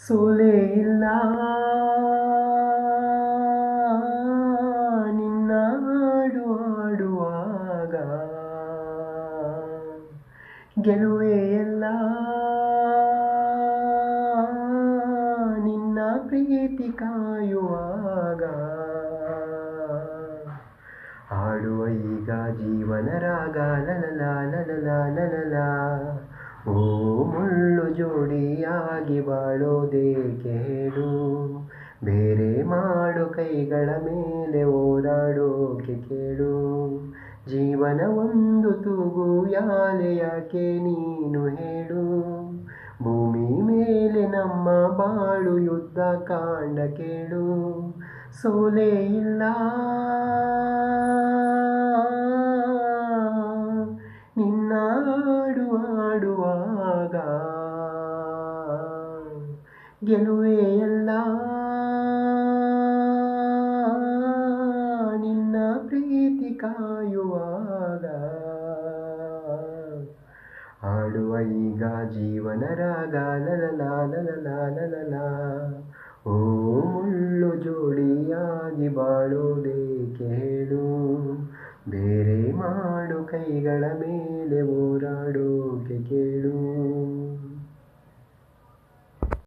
ಸೋಲೆ ಇಲ್ಲ ನಿನ್ನ ಹಾಡು ಹಾಡುವಾಗ, ಗೆಲುವೆ ಎಲ್ಲ ನಿನ್ನ ಪ್ರೀತಿ ಕಾಯುವಾಗ. ಹಾಡುವ ಈಗ ಜೀವನ ರಾಗ ಲಲಲ ಲಲಲ ಲಲಲ. ಓ ಮುಳ್ಳು ಜೋಡಿಯಾಗಿ ಬಾಳೋದೇಕೆ ಹೇಳು, ಬೇರೆ ಮಾಡು ಕೈಗಳ ಮೇಲೆ ಓಡಾಡೋಕೆ ಕೇಳು. ಜೀವನ ಒಂದು ತೂಗು ಯಾಲೆ ಯಾಕೆ ನೀನು ಹೇಳು, ಭೂಮಿ ಮೇಲೆ ನಮ್ಮ ಬಾಳು ಯುದ್ಧ ಕಾಂಡ ಕೇಳು. ಸೋಲೆ ಇಲ್ಲ ನಿನ್ನ ಹಾಡು ಹಾಡುವಾಗ, ಗೆಲುವೆ ಎಲ್ಲ ನಿನ್ನ ಪ್ರೀತಿ ಕಾಯುವಾಗ. ಹಾಡುವ ಈಗ ಜೀವನ ರಾಗ ಲಲಲ ಲಲಲ ಲಲಲ. ಓ ಮುಳ್ಳು ಜೋಡಿಯಾಗಿ ಬಾಳೋದೇಕೆ ಹೇಳು, ಬೇರೆ ಮಾಡು ಕೈಗಳ ಮೇಲೆ ಓಡಾಡೋಕೆ ಕೇಳು.